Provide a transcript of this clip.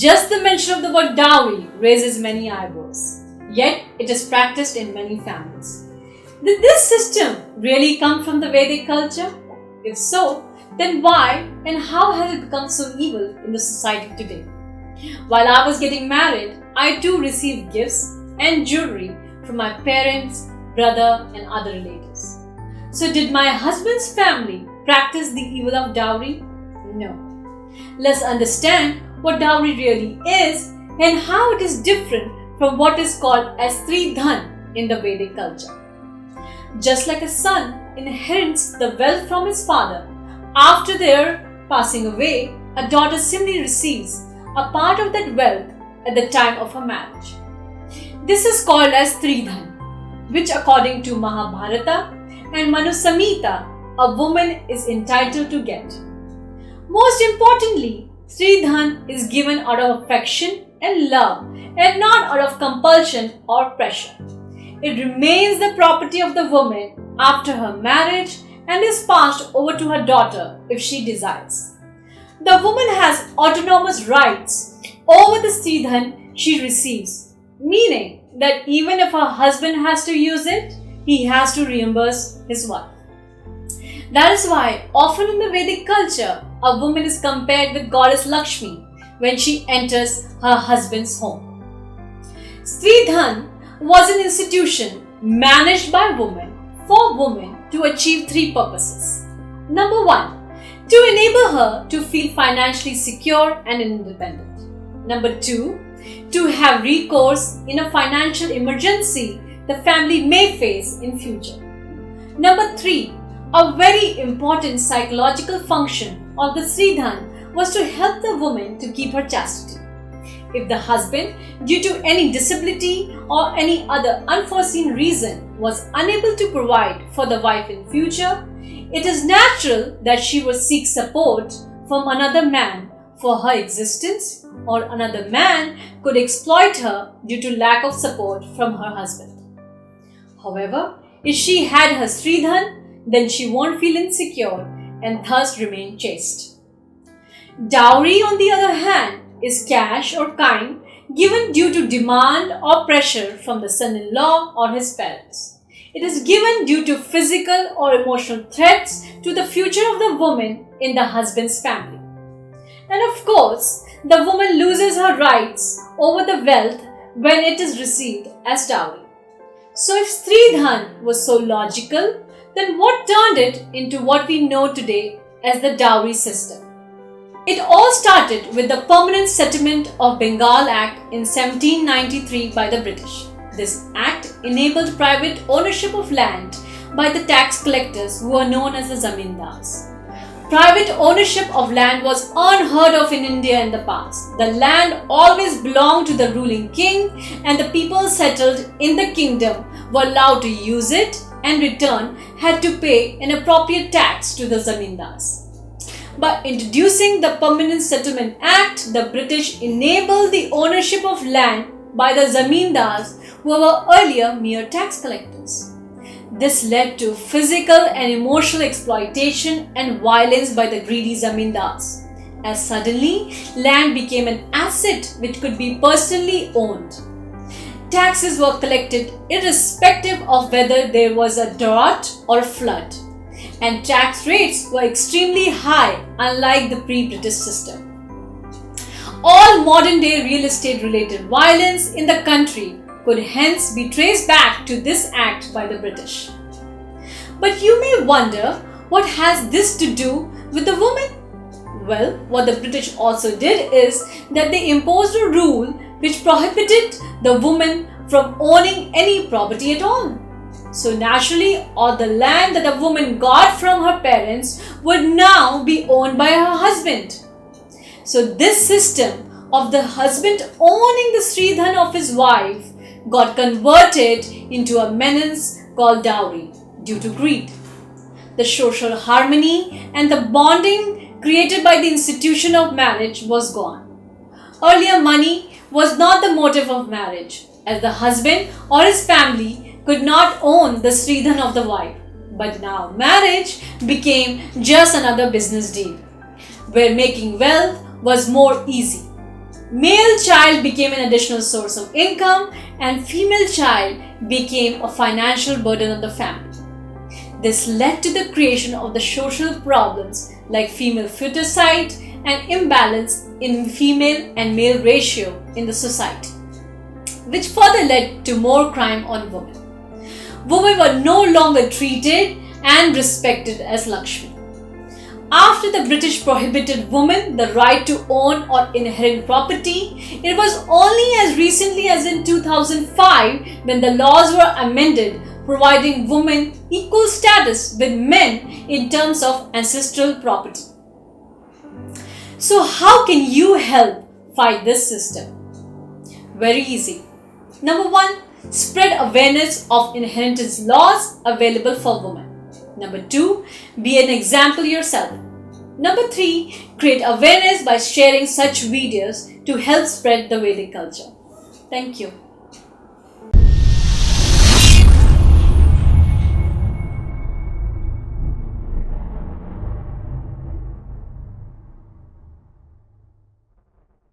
Just the mention of the word dowry raises many eyebrows, yet it is practiced in many families. Did this system really come from the Vedic culture? If so, then why and how has it become so evil in the society today? While I was getting married, I too received gifts and jewelry from my parents, brother, and other relatives. So, did my husband's family practice the evil of dowry? No. Let's understand what dowry really is and how it is different from what is called as Dhan in the Vedic culture. Just like a son inherits the wealth from his father, after their passing away, a daughter similarly receives a part of that wealth at the time of her marriage. This is called as Dhan, which according to Mahabharata and Manu Samhita, a woman is entitled to get. Most importantly, Dhan is given out of affection and love and not out of compulsion or pressure. It remains the property of the woman after her marriage and is passed over to her daughter if she desires. The woman has autonomous rights over the Dhan she receives, meaning that even if her husband has to use it, he has to reimburse his wife. That is why often in the Vedic culture, a woman is compared with goddess Lakshmi when she enters her husband's home. Dhan was an institution managed by women for women to achieve three purposes. Number one, to enable her to feel financially secure and independent. Number two, to have recourse in a financial emergency the family may face in future. Number three, a very important psychological function of the Dhan was to help the woman to keep her chastity. If the husband, due to any disability or any other unforeseen reason, was unable to provide for the wife in future, it is natural that she would seek support from another man for her existence, or another man could exploit her due to lack of support from her husband. However, if she had her Dhan, then she won't feel insecure and thus remain chaste. Dowry, on the other hand, is cash or kind given due to demand or pressure from the son-in-law or his parents. It is given due to physical or emotional threats to the future of the woman in the husband's family. And of course, the woman loses her rights over the wealth when it is received as dowry. So if Dhan was so logical, then what turned it into what we know today as the dowry system? It all started with the Permanent Settlement of Bengal Act in 1793 by the British. This act enabled private ownership of land by the tax collectors who were known as the zamindars. Private ownership of land was unheard of in India in the past. The land always belonged to the ruling king, and the people settled in the kingdom were allowed to use it and in return had to pay an appropriate tax to the zamindars. By introducing the Permanent Settlement Act, the British enabled the ownership of land by the zamindars who were earlier mere tax collectors. This led to physical and emotional exploitation and violence by the greedy zamindars, as suddenly land became an asset which could be personally owned. Taxes were collected irrespective of whether there was a drought or a flood, and tax rates were extremely high, unlike the pre-British system. All modern-day real estate-related violence in the country could hence be traced back to this act by the British. But you may wonder, what has this to do with the woman? Well, what the British also did is that they imposed a rule which prohibited the woman from owning any property at all. So naturally, all the land that a woman got from her parents would now be owned by her husband. So this system of the husband owning the Sridhan of his wife got converted into a menace called dowry due to greed. The social harmony and the bonding created by the institution of marriage was gone. Earlier, money was not the motive of marriage, as the husband or his family could not own the Sridhan of the wife. But now marriage became just another business deal, where making wealth was more easy. Male child became an additional source of income and female child became a financial burden on the family. This led to the creation of the social problems like female foeticide and imbalance in female and male ratio in the society, which further led to more crime on women. Women were no longer treated and respected as Lakshmi. After the British prohibited women the right to own or inherit property, it was only as recently as in 2005 when the laws were amended providing women equal status with men in terms of ancestral property. So how can you help fight this system? Very easy. Number 1, spread awareness of inheritance laws available for women. Number 2, be an example yourself. Number 3, create awareness by sharing such videos to help spread the Vedic culture. Thank you.